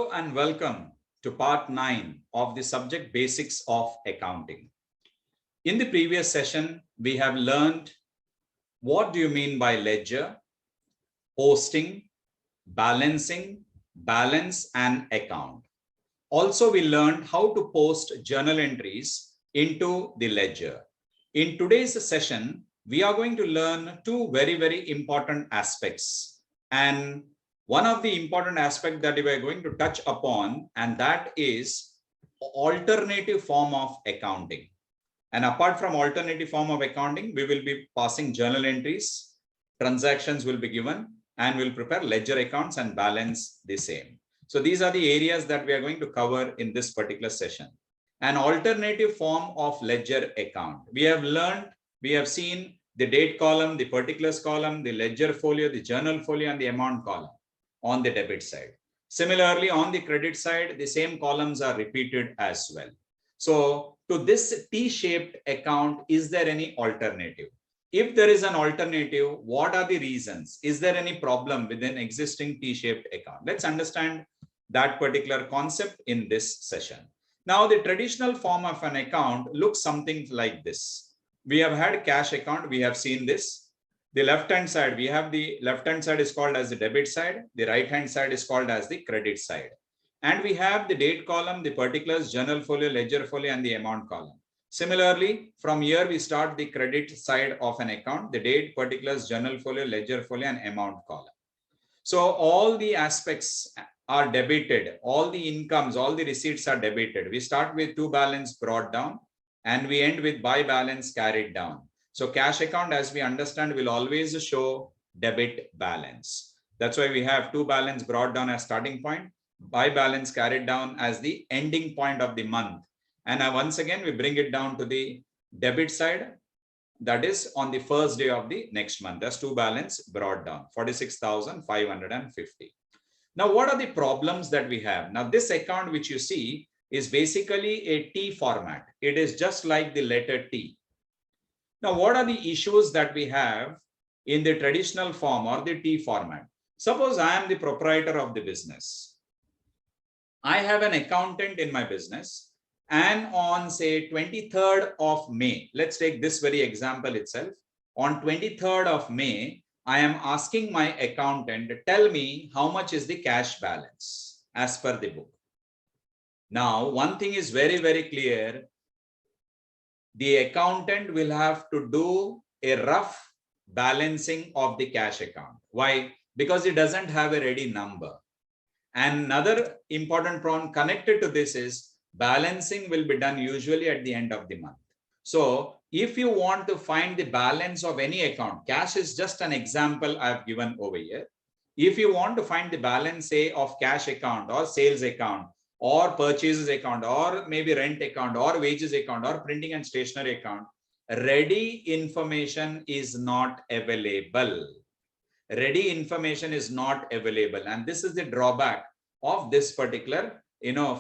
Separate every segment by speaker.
Speaker 1: Hello and welcome to part 9 of the subject basics of accounting. In the previous session, we have learned what do you mean by ledger, posting, balancing, balance and account. Also, we learned how to post journal entries into the ledger. In today's session, we are going to learn two very important aspects. And one of the important aspects that we are going to touch upon, and that is alternative form of accounting. And apart from alternative form of accounting, we will be passing journal entries, transactions will be given, and we'll prepare ledger accounts and balance the same. So these are the areas that we are going to cover in this particular session. An alternative form of ledger account. We have seen the date column, the particulars column, the ledger folio, the journal folio, and the amount column on the debit side. Similarly, on the credit side, the same columns are repeated as well. So to this T-shaped account, is there any alternative? If there is an alternative, what are the reasons? Is there any problem with an existing T-shaped account? Let's understand that particular concept in this session. Now, the traditional form of an account looks something like this. We have had cash account. We have seen this. The left-hand side, we have the left-hand side is called as the debit side. The right-hand side is called as the credit side. And we have the date column, the particulars, journal folio, ledger folio, and the amount column. Similarly, from here, we start the credit side of an account, the date, particulars, journal folio, ledger folio, and amount column. So all the aspects are debited, all the incomes, all the receipts are debited. We start with to balance brought down, and we end with by balance carried down. So cash account, as we understand, will always show debit balance. That's why we have to balance brought down as starting point, by balance carried down as the ending point of the month. And once again, we bring it down to the debit side, that is on the first day of the next month. That's to balance brought down, 46,550. Now, what are the problems that we have? Now, this account which you see is basically a T format. It is just like the letter T. Now, what are the issues that we have in the traditional form or the T format? Suppose I am the proprietor of the business. I have an accountant in my business, and on say 23rd of May, let's take this very example itself. On 23rd of May, I am asking my accountant to tell me how much is the cash balance as per the book. Now, one thing is very clear. The accountant will have to do a rough balancing of the cash account. Why? Because it doesn't have a ready number. And another important problem connected to this is balancing will be done usually at the end of the month. So if you want to find the balance of any account, cash is just an example I've given over here. If you want to find the balance, say, of cash account or sales account or purchases account or maybe rent account or wages account or printing and stationery account, ready information is not available. Ready information is not available. And this is the drawback of this particular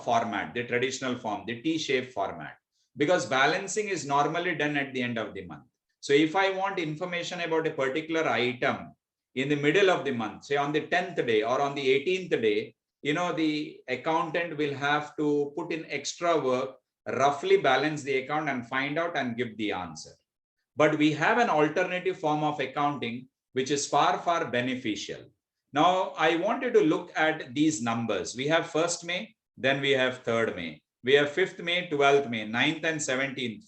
Speaker 1: format, the traditional form, the T-shaped format, because balancing is normally done at the end of the month. So if I want information about a particular item in the middle of the month, say on the 10th day or on the 18th day, the accountant will have to put in extra work, roughly balance the account and find out and give the answer. But we have an alternative form of accounting which is far beneficial. Now, I wanted to look at these numbers. We have 1st May, then we have 3rd May. We have 5th May, 12th May, 9th and 17th,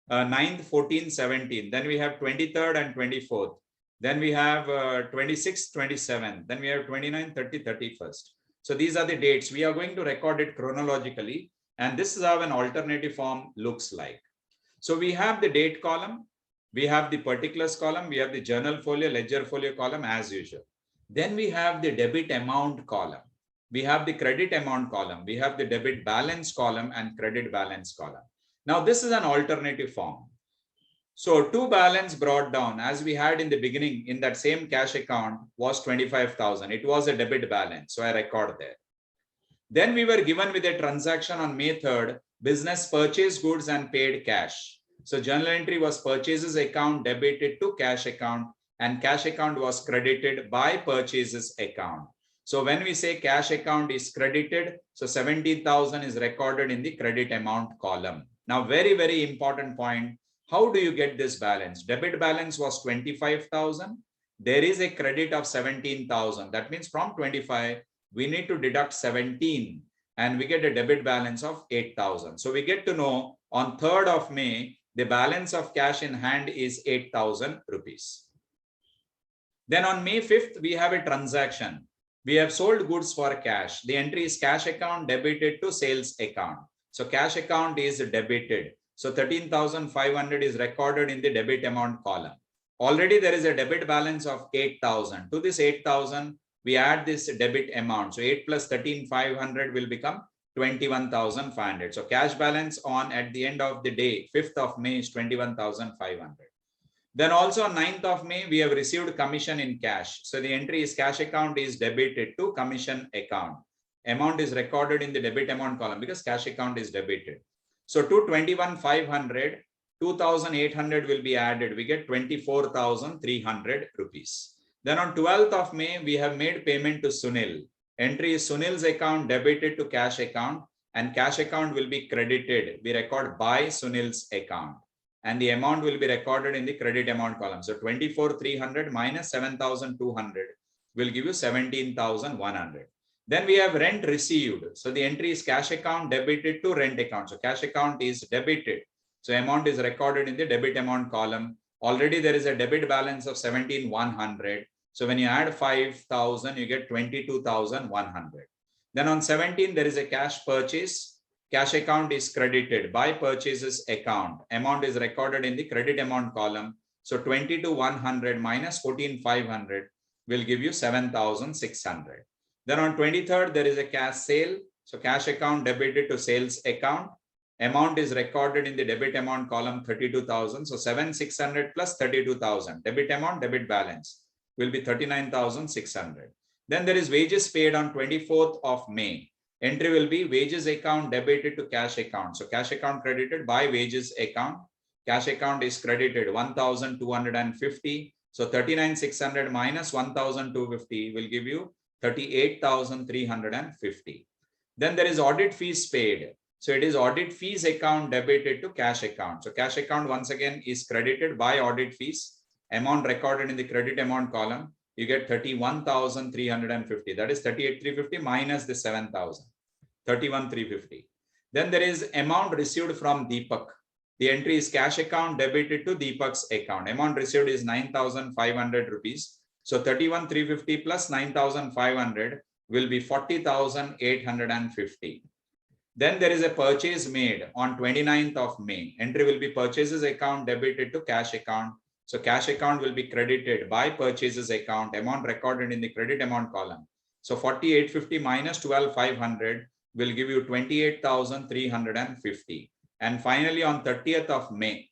Speaker 1: 9th, 14th, 17th. Then we have 23rd and 24th. Then we have 26th, 27th. Then we have 29th, 30th, 31st. So these are the dates. We are going to record it chronologically. And this is how an alternative form looks like. So we have the date column. We have the particulars column. We have the journal folio, ledger folio column as usual. Then we have the debit amount column. We have the credit amount column. We have the debit balance column and credit balance column. Now, this is an alternative form. So to balance brought down, as we had in the beginning in that same cash account, was 25,000. It was a debit balance. So I record there. Then we were given with a transaction on May 3rd, business purchased goods and paid cash. So journal entry was purchases account debited to cash account, and cash account was credited by purchases account. So when we say cash account is credited, so 17,000 is recorded in the credit amount column. Now, very, very important point. How do you get this balance? Debit balance was 25,000. There is a credit of 17,000. That means from 25, we need to deduct 17 and we get a debit balance of 8,000. So we get to know on 3rd of May, the balance of cash in hand is 8,000 rupees. Then on May 5th, we have a transaction. We have sold goods for cash. The entry is cash account debited to sales account. So cash account is debited. So 13,500 is recorded in the debit amount column. Already there is a debit balance of 8,000. To this 8,000, we add this debit amount. So 8 plus 13,500 will become 21,500. So cash balance on at the end of the day, 5th of May is 21,500. Then also on 9th of May, we have received commission in cash. So the entry is cash account is debited to commission account. Amount is recorded in the debit amount column because cash account is debited. So to 21,500, 2,800 will be added. We get 24,300 rupees. Then on 12th of May, we have made payment to Sunil. Entry is Sunil's account debited to cash account and cash account will be credited. We record by Sunil's account and the amount will be recorded in the credit amount column. So 24,300 minus 7,200 will give you 17,100. Then we have rent received. So the entry is cash account debited to rent account. So cash account is debited. So amount is recorded in the debit amount column. Already there is a debit balance of 17,100. So when you add 5,000, you get 22,100. Then on 17, there is a cash purchase. Cash account is credited by purchases account. Amount is recorded in the credit amount column. So 22,100 minus 14,500 will give you 7,600. Then on 23rd, there is a cash sale. So cash account debited to sales account. Amount is recorded in the debit amount column 32,000. So 7,600 plus 32,000. Debit amount, debit balance will be 39,600. Then there is wages paid on 24th of May. Entry will be wages account debited to cash account. So cash account credited by wages account. Cash account is credited 1,250. So 39,600 minus 1,250 will give you 38,350. Then there is audit fees paid. So it is audit fees account debited to cash account. So cash account once again is credited by audit fees. Amount recorded in the credit amount column. You get 31,350. That is 38,350 minus the 7,000. 31,350. Then there is amount received from Deepak. The entry is cash account debited to Deepak's account. Amount received is 9,500 rupees. So 31,350 plus 9,500 will be 40,850. Then there is a purchase made on 29th of May. Entry will be purchases account debited to cash account. So cash account will be credited by purchases account. Amount recorded in the credit amount column. So 4850 minus 12,500 will give you 28,350. And finally on 30th of May,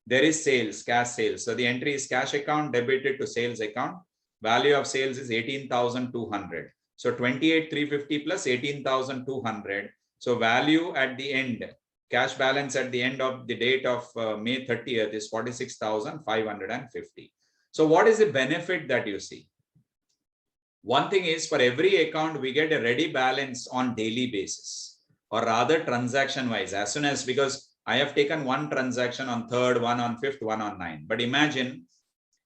Speaker 1: there is sales, cash sales. So the entry is cash account debited to sales account. Value of sales is 18,200. So 28,350 plus 18,200. So value at the end, cash balance at the end of the date of May 30th is 46,550. So what is the benefit that you see? One thing is for every account, we get a ready balance on daily basis or rather transaction wise as soon as, because I have taken one transaction on 3rd, one on 5th, one on 9th. But imagine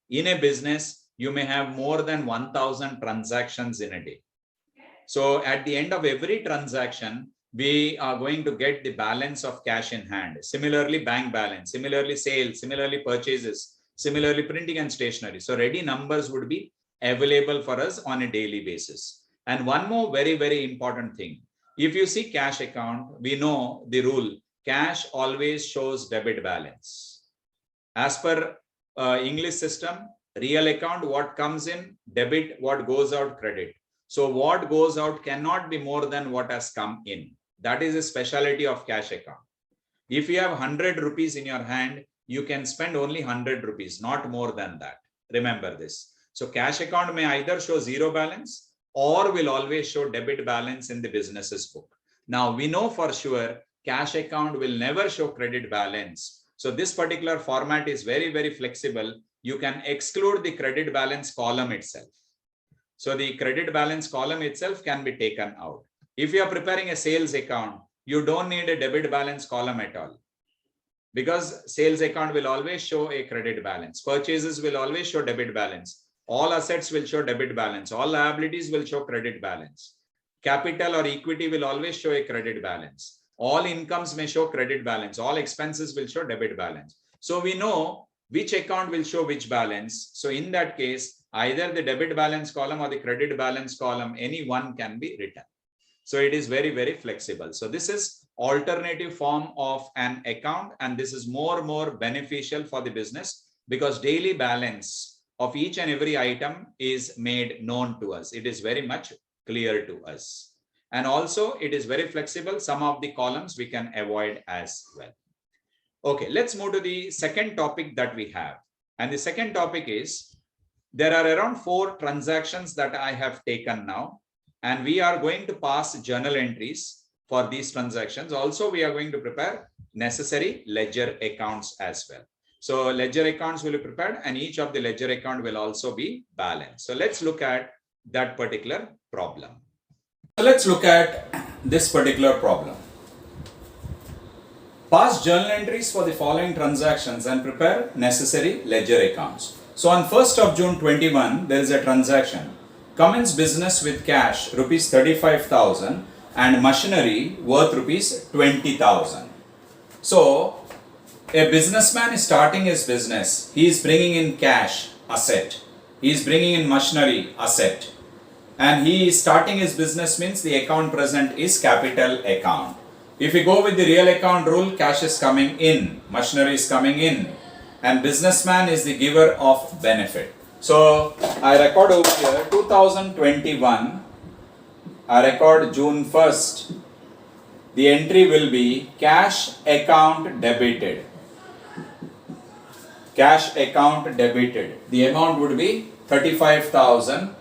Speaker 1: in a business, you may have more than 1,000 transactions in a day. So at the end of every transaction, we are going to get the balance of cash in hand. Similarly, bank balance, similarly, sales, similarly, purchases, similarly, printing and stationery. So ready numbers would be available for us on a daily basis. And one more very, very important thing. If you see cash account, we know the rule, cash always shows debit balance. As per English system, real account, what comes in, debit, what goes out, credit. So what goes out cannot be more than what has come in. That is a specialty of cash account. If you have 100 rupees in your hand, you can spend only 100 rupees, not more than that. Remember this. So cash account may either show zero balance or will always show debit balance in the business's book. Now we know for sure cash account will never show credit balance. So this particular format is very, very flexible. You can exclude the credit balance column itself. So the credit balance column itself can be taken out. If you are preparing a sales account, you don't need a debit balance column at all, because sales account will always show a credit balance. Purchases will always show debit balance. All assets will show debit balance. All liabilities will show credit balance. Capital or equity will always show a credit balance. All incomes may show credit balance. All expenses will show debit balance. So we know which account will show which balance. So in that case, either the debit balance column or the credit balance column, any one can be written. So it is very, very flexible. So this is alternative form of an account, and this is more beneficial for the business, because daily balance of each and every item is made known to us. It is very much clear to us. And also it is very flexible. Some of the columns we can avoid as well. Okay, let's move to the second topic that we have. And the second topic is, there are around 4 transactions that I have taken now, and we are going to pass journal entries for these transactions. Also, we are going to prepare necessary ledger accounts as well. So ledger accounts will be prepared, and each of the ledger account will also be balanced. So let's look at that particular problem. So let's look at this particular problem. Pass journal entries for the following transactions and prepare necessary ledger accounts. So on 1st of June 21, there is a transaction. Commence business with cash rupees 35,000 and machinery worth rupees 20,000. So a businessman is starting his business. He is bringing in cash, asset. He is bringing in machinery, asset. And he is starting his business means the account present is capital account. If we go with the real account rule, cash is coming in, machinery is coming in, and businessman is the giver of benefit. So I record over here 2021, I record June 1st. The entry will be cash account debited. Cash account debited. The amount would be 35,000.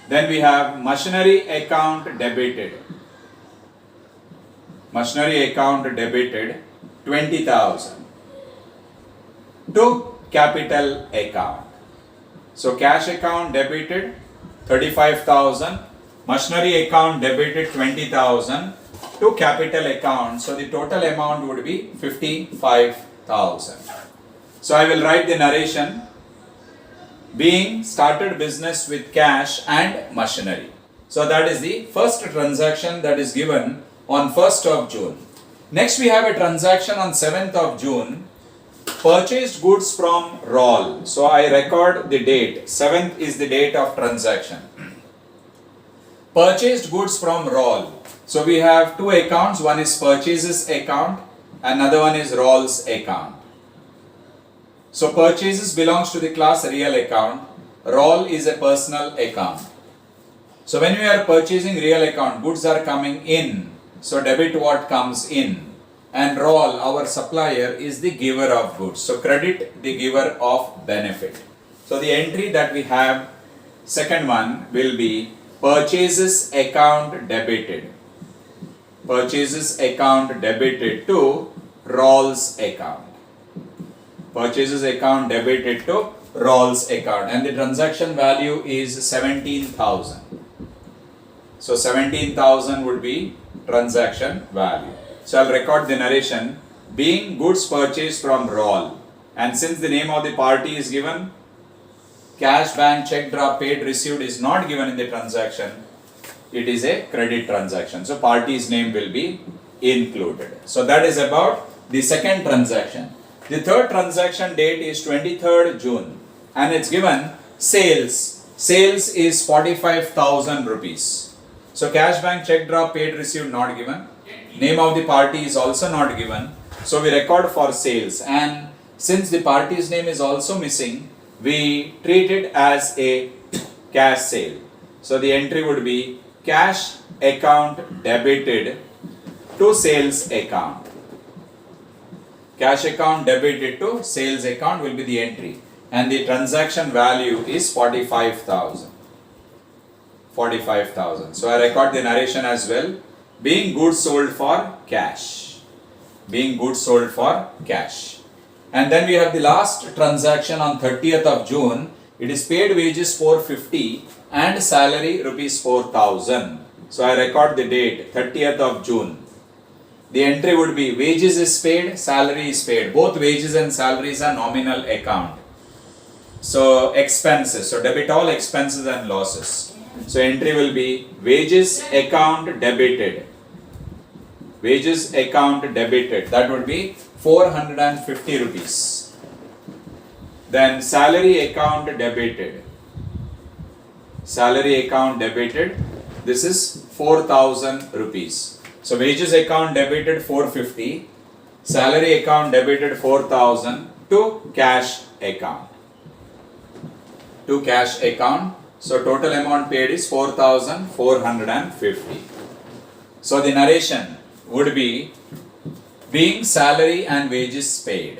Speaker 1: Then we have machinery account debited. Machinery account debited 20,000 to capital account. So cash account debited 35,000, machinery account debited 20,000 to capital account. So the total amount would be 55,000. So I will write the narration. Being started business with cash and machinery. So that is the first transaction that is given on 1st of June. Next we have a transaction on 7th of June. Purchased goods from Roll. So I record the date. 7th is the date of transaction. Purchased goods from Roll. So we have 2 accounts. One is purchases account, another one is Roll's account. So purchases belongs to the class real account. Roll is a personal account. So when we are purchasing real account, goods are coming in. So debit what comes in. And Roll, our supplier, is the giver of goods. So credit the giver of benefit. So the entry that we have, second one, will be purchases account debited. Purchases account debited to Roll's account. Purchases account debited to Roll's account, and the transaction value is 17,000. So 17,000 would be transaction value. So I'll record the narration. Being goods purchased from Roll, and since the name of the party is given, cash, bank, check, draft, paid, received is not given in the transaction, it is a credit transaction. So party's name will be included. So that is about the second transaction. The third transaction date is 23rd June, and it's given sales. Sales is 45,000 rupees. So cash, bank, check, draft, paid, received not given. Name of the party is also not given. So we record for sales, and since the party's name is also missing, we treat it as a cash sale. So the entry would be cash account debited to sales account. Cash account debited to sales account will be the entry, and the transaction value is 45,000. 45,000. So I record the narration as well. Being goods sold for cash. Being goods sold for cash. And then we have the last transaction on 30th of June. It is paid wages 450 and salary rupees 4,000. So I record the date 30th of June. The entry would be wages is paid, salary is paid. Both wages and salaries are nominal account. So expenses, so debit all expenses and losses. So entry will be wages account debited. Wages account debited, that would be 450 rupees. Then salary account debited. Salary account debited, this is 4,000 rupees. So wages account debited 450, salary account debited 4,000 to cash account. To cash account. So total amount paid is 4,450. So the narration would be being salary and wages paid.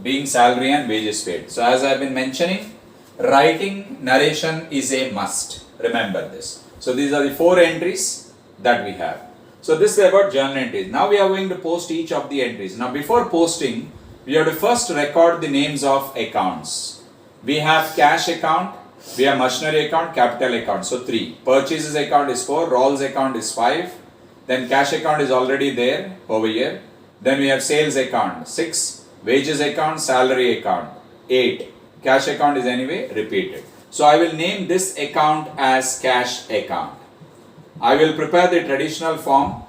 Speaker 1: Being salary and wages paid. So as I have been mentioning, writing narration is a must. Remember this. So these are the 4 entries that we have. So this is about journal entries. Now we are going to post each of the entries. Now before posting, we have to first record the names of accounts. We have cash account, we have machinery account, capital account. So 3. Purchases account is 4, rolls account is 5. Then cash account is already there over here. Then we have sales account 6, wages account, salary account 8. Cash account is anyway repeated. So I will name this account as cash account. I will prepare the traditional form.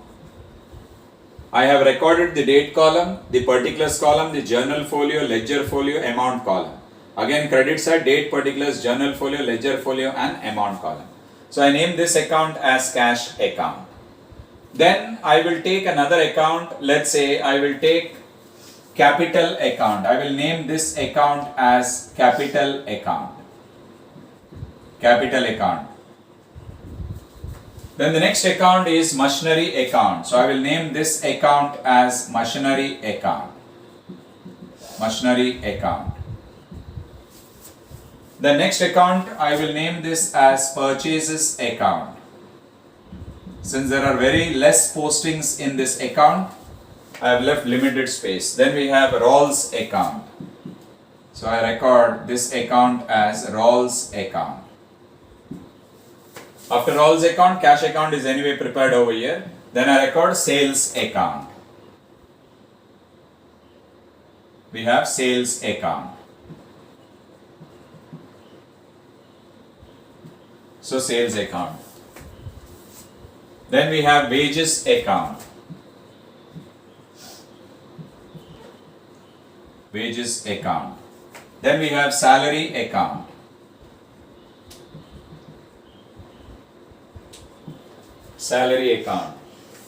Speaker 1: I have recorded the date column, the particulars column, the journal folio, ledger folio, amount column. Again, credit side, date, particulars, journal folio, ledger folio and amount column. So I name this account as cash account. Then I will take another account. Let's say I will take capital account. I will name this account as capital account. Capital account. Then the next account is machinery account. So I will name this account as machinery account. Machinery account. The next account I will name this as purchases account. Since there are very less postings in this account, I have left limited space. Then we have rolls account. So I record this account as rolls account. After rolls account, cash account is anyway prepared over here. Then I record sales account. We have sales account. So sales account. Then we have wages account. Wages account. Then we have salary account. Salary account.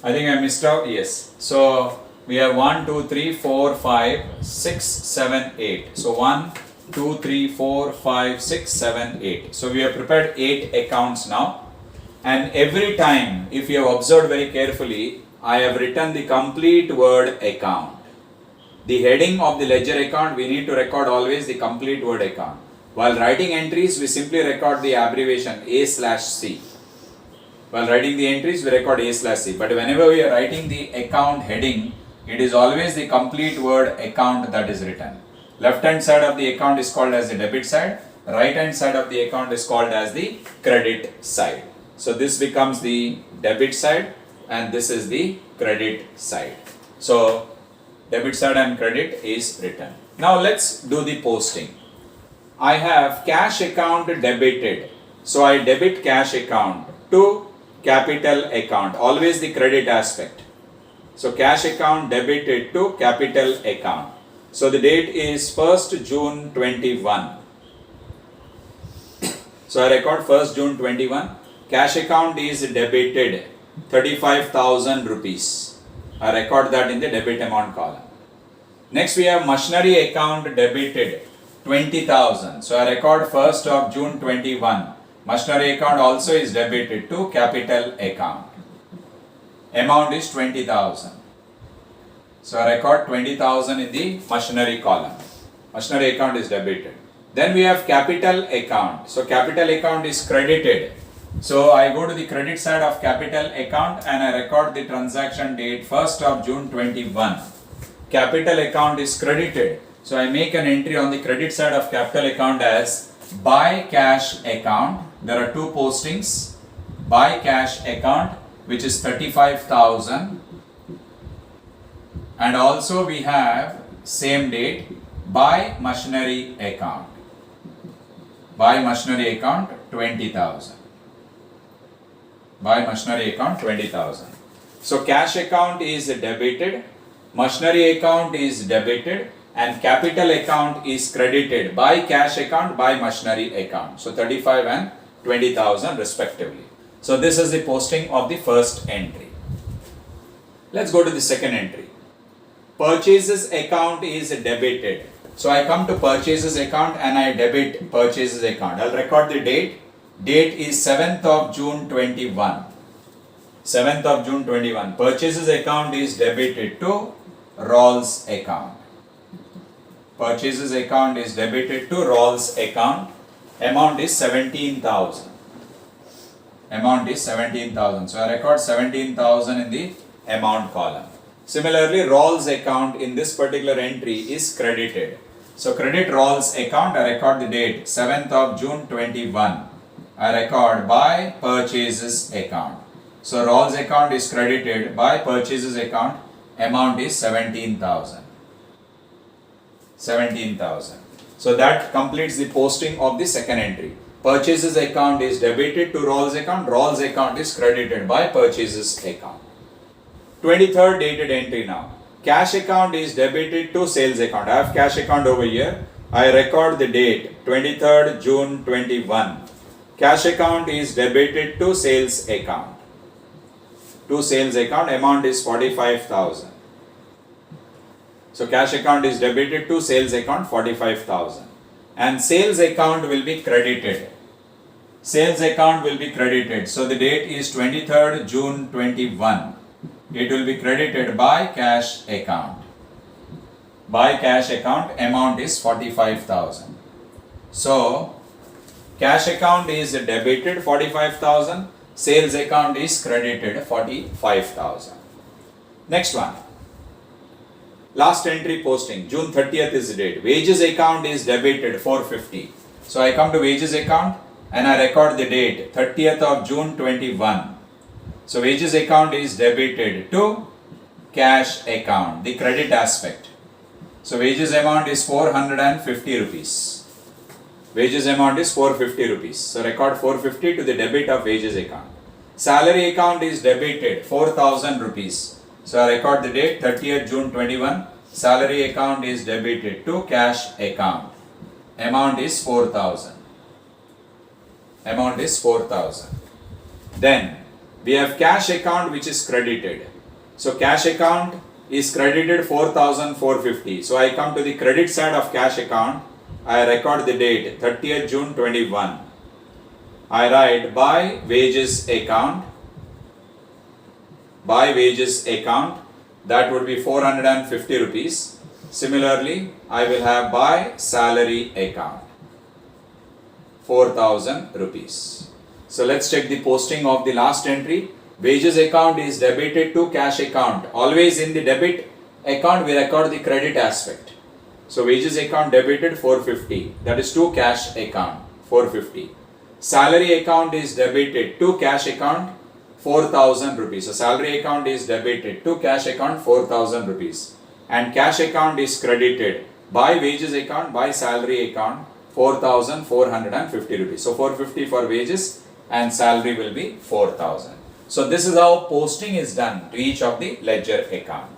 Speaker 1: I think I missed out. Yes. So we have 1, 2, 3, 4, 5, 6, 7, 8. So 1, 2, 3, 4, 5, 6, 7, 8. So we have prepared 8 accounts now. And every time, if you have observed very carefully, I have written the complete word account. The heading of the ledger account, we need to record always the complete word account. While writing entries, we simply record the abbreviation A/C. While writing the entries, we record A/C. But whenever we are writing the account heading, it is always the complete word account that is written. Left hand side of the account is called as the debit side. Right hand side of the account is called as the credit side. So this becomes the debit side and this is the credit side. So debit side and credit is written. Now let's do the posting. I have cash account debited. So I debit cash account to capital account. Always the credit aspect. So cash account debited to capital account. So the date is 1st June 21. So I record 1st June 21. Cash account is debited 35,000 rupees. I record that in the debit amount column. Next we have machinery account debited 20,000. So I record 1st of June 21. Machinery account also is debited to capital account. Amount is 20,000. So I record 20,000 in the machinery column. Machinery account is debited. Then we have capital account. So capital account is credited. So I go to the credit side of capital account and I record the transaction date 1st of June 21. Capital account is credited. So I make an entry on the credit side of capital account as buy cash account. There are two postings. Buy cash account, which is 35,000, and also we have same date buy machinery account. Buy machinery account 20,000. Buy machinery account 20,000. So cash account is debited, machinery account is debited, and capital account is credited. By cash account, by machinery account. So 35 and 20,000 respectively. So this is the posting of the first entry. Let's go to the second entry. Purchases account is debited. So I come to purchases account and I debit purchases account. I'll record the date. Date is 7th of June 21. 7th of June 21. Purchases account is debited to Rawls account. Purchases account is debited to Rawls account. Amount is 17,000. Amount is 17,000. So I record 17,000 in the amount column. Similarly, Rawls account in this particular entry is credited. So credit Rawls account, I record the date 7th of June 21. I record by purchases account. So Rawls account is credited by purchases account. Amount is 17,000. 17,000. So that completes the posting of the second entry. Purchases account is debited to Rawls account. Rawls account is credited by purchases account. 23rd dated entry now. Cash account is debited to sales account. I have cash account over here. I record the date 23rd June 21. Cash account is debited to sales account. To sales account, amount is 45,000. So cash account is debited to sales account 45,000. And sales account will be credited. Sales account will be credited. So the date is 23rd June 21. It will be credited by cash account. By cash account, amount is 45,000. So cash account is debited 45,000. Sales account is credited 45,000. Next one. Last entry posting, June 30th is the date. Wages account is debited 450. So I come to wages account and I record the date 30th of June 21. So wages account is debited to cash account, the credit aspect. So wages amount is 450 rupees. Wages amount is 450 rupees. So record 450 to the debit of wages account. Salary account is debited 4,000 rupees. So I record the date 30th June 21. Salary account is debited to cash account. Amount is 4,000. Amount is 4,000. Then we have cash account which is credited. So cash account is credited 4,450. So I come to the credit side of cash account. I record the date 30th June 21. I write by wages account. By wages account, that would be 450 rupees. Similarly, I will have by salary account 4,000 rupees. So let's check the posting of the last entry. Wages account is debited to cash account. Always in the debit account we record the credit aspect. So wages account debited 450. That is to cash account 450. Salary account is debited to cash account 4,000 rupees. So salary account is debited to cash account 4,000 rupees. And cash account is credited by wages account, by salary account 4,450 rupees. So 450 for wages and salary will be 4,000. So this is how posting is done to each of the ledger account.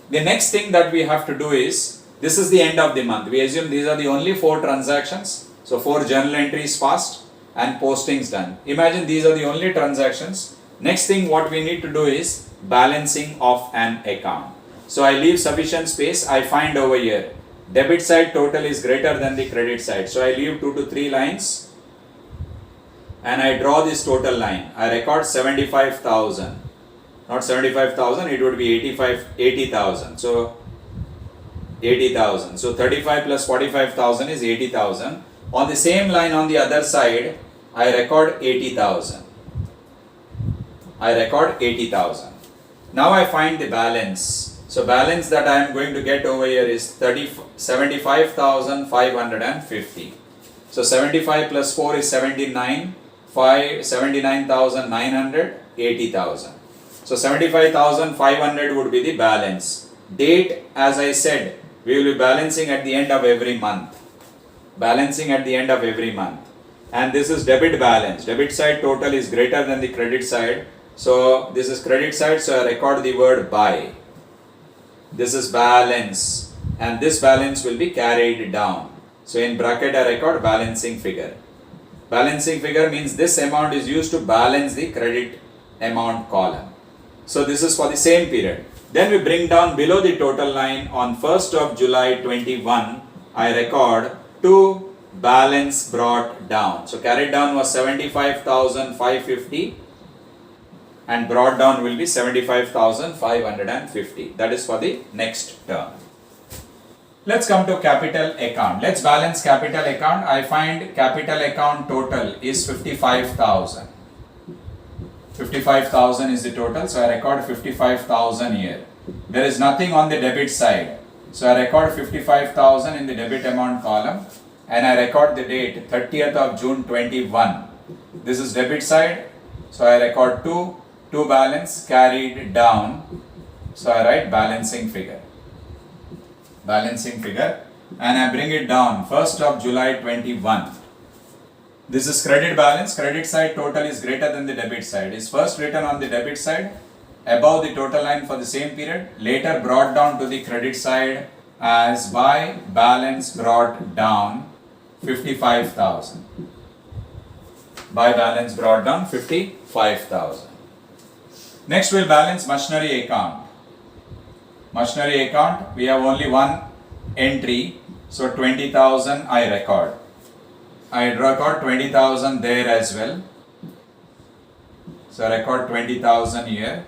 Speaker 1: The next thing that we have to do is, this is the end of the month. We assume these are the only 4 transactions. So 4 journal entries passed and postings done. Imagine these are the only transactions. Next thing what we need to do is balancing of an account. So I leave sufficient space. I find over here debit side total is greater than the credit side. So I leave 2 to 3 lines and I draw this total line. I record 75,000. Not 75,000, it would be 80,000. So 80,000. So 35 plus 45,000 is 80,000. On the same line on the other side, I record 80,000. I record 80,000. Now I find the balance. So balance that I am going to get over here is 75,550. So 75 plus 4 is 79, 79,900, 80,000. So 75,500 would be the balance. Date, as I said, we will be balancing at the end of every month. Balancing at the end of every month. And this is debit balance. Debit side total is greater than the credit side. So this is credit side, so I record the word by. This is balance, and this balance will be carried down. So in bracket I record balancing figure. Balancing figure means this amount is used to balance the credit amount column. So this is for the same period. Then we bring down below the total line on 1st of July 21, I record to balance brought down. So carried down was 75,550 and brought down will be 75,550. That is for the next term. Let's come to capital account. Let's balance capital account. I find capital account total is 55,000. 55,000 is the total, so I record 55,000 here. There is nothing on the debit side, so I record 55,000 in the debit amount column, and I record the date 30th of June 21. This is debit side, so I record 2 balance carried down, so I write balancing figure. Balancing figure, and I bring it down 1st of July 21. This is credit balance. Credit side total is greater than the debit side. Is first written on the debit side above the total line for the same period, later brought down to the credit side as by balance brought down 55,000. By balance brought down 55,000. Next we'll balance machinery account. Machinery account, we have only one entry, so 20,000 I record. I record 20,000 there as well. So I record 20,000 here.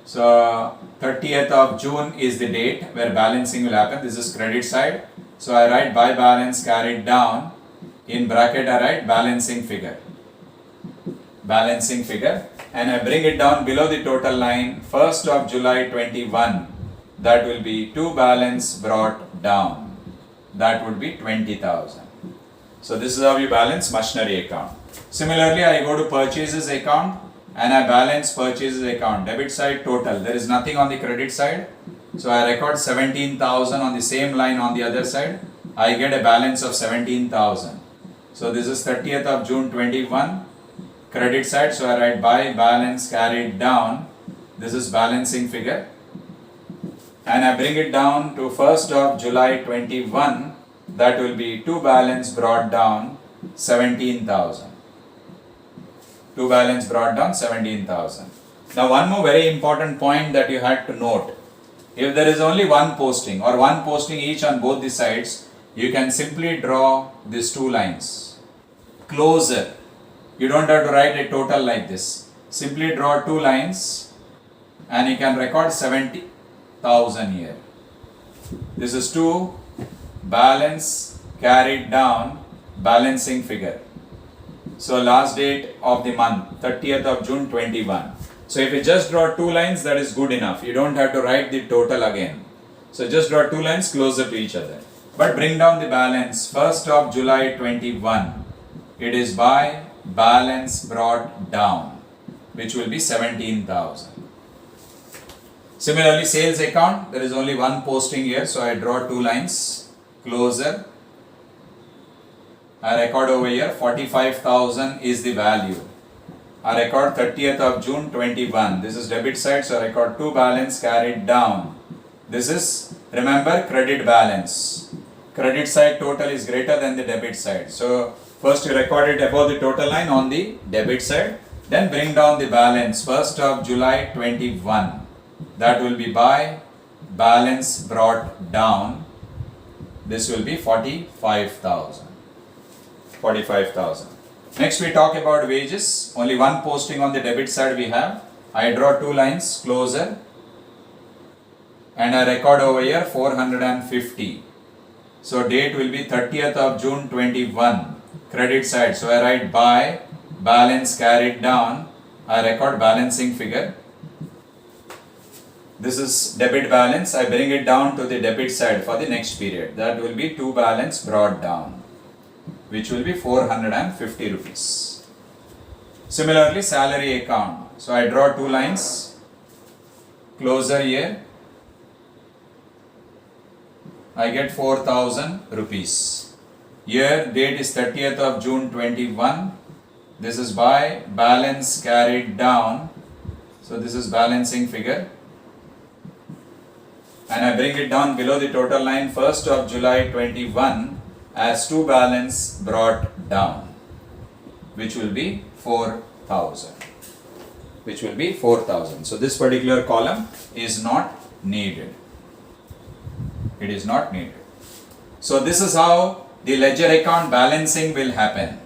Speaker 1: So 30th of June is the date where balancing will happen. This is credit side. So I write by balance carried down. In bracket I write balancing figure. Balancing figure. And I bring it down below the total line 1st of July 21. That will be to balance brought down. That would be 20,000. So this is how you balance machinery account. Similarly, I go to purchases account and I balance purchases account. Debit side total. There is nothing on the credit side. So I record 17,000 on the same line on the other side. I get a balance of 17,000. So this is 30th of June 21. Credit side. So I write by balance carried down. This is balancing figure. And I bring it down to 1st of July 21. That will be to balance brought down 17,000. To balance brought down 17,000. Now one more very important point that you had to note. If there is only one posting or one posting each on both the sides, you can simply draw these two lines. Closer. You don't have to write a total like this. Simply draw two lines and you can record 70,000 here. This is to balance carried down balancing figure. So last date of the month 30th of June 21. So if you just draw two lines, that is good enough. You don't have to write the total again. So just draw two lines closer to each other. But bring down the balance 1st of July 21. It is by balance brought down, which will be 17,000. Similarly, sales account, there is only one posting here, so I draw two lines closer. I record over here 45,000 is the value. I record 30th of June 21. This is debit side, so I record to balance carried down. This is, remember, credit balance. Credit side total is greater than the debit side. So first you record it above the total line on the debit side. Then bring down the balance 1st of July 21. That will be by balance brought down. This will be 45,000. 45,000. Next we talk about wages. Only one posting on the debit side we have. I draw two lines closer and I record over here 450. So date will be 30th of June 21. Credit side. So I write by balance carried down. I record balancing figure.
Speaker 2: This is debit balance. I bring it down to the debit side for the next period. That will be to balance brought down, which will be 450 rupees. Similarly, salary account. So I draw two lines. Closer here. I get 4,000 rupees. Here date is 30th of June 21. This is by balance carried down. So this is balancing figure. And I bring it down below the total line 1st of July 21 as to balance brought down, which will be 4,000. Which will be 4,000. So this particular column is not needed. It is not needed. So this is how the ledger account balancing will happen.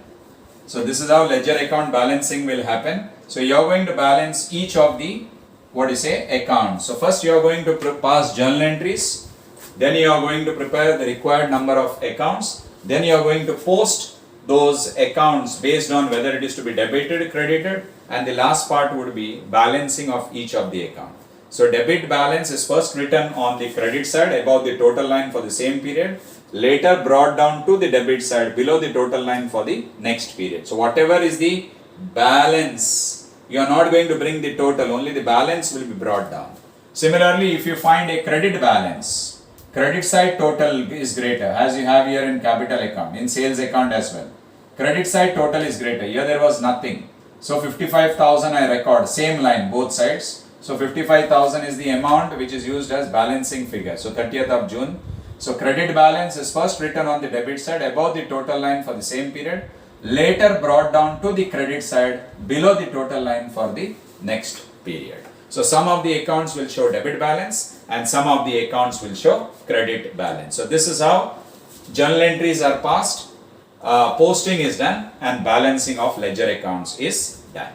Speaker 2: So this is how ledger account balancing will happen. So you are going to balance each of the accounts. So first you are going to pass journal entries. Then you are going to prepare the required number of accounts. Then you are going to post those accounts based on whether it is to be debited, credited, and the last part would be balancing of each of the account. So debit balance is first written on the credit side above the total line for the same period, later brought down to the debit side below the total line for the next period. So whatever is the balance, you are not going to bring the total, only the balance will be brought down. Similarly, if you find a credit balance, credit side total is greater, as you have here in capital account, in sales account as well. Credit side total is greater. Here there was nothing. So 55,000 I record, same line, both sides. So 55,000 is the amount which is used as balancing figure. So 30th of June. So credit balance is first written on the debit side above the total line for the same period, later brought down to the credit side below the total line for the next period. So some of the accounts will show debit balance and some of the accounts will show credit balance. So this is how journal entries are passed, posting is done, and balancing of ledger accounts is done.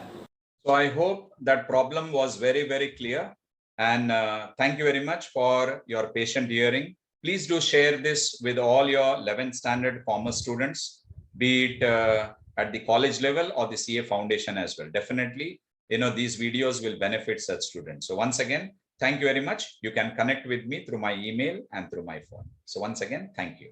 Speaker 1: So I hope that problem was very, very clear. And thank you very much for your patient hearing. Please do share this with all your 11th standard commerce students, be it at the college level or the CA Foundation as well. Definitely, these videos will benefit such students. So once again, thank you very much. You can connect with me through my email and through my phone. So once again, thank you.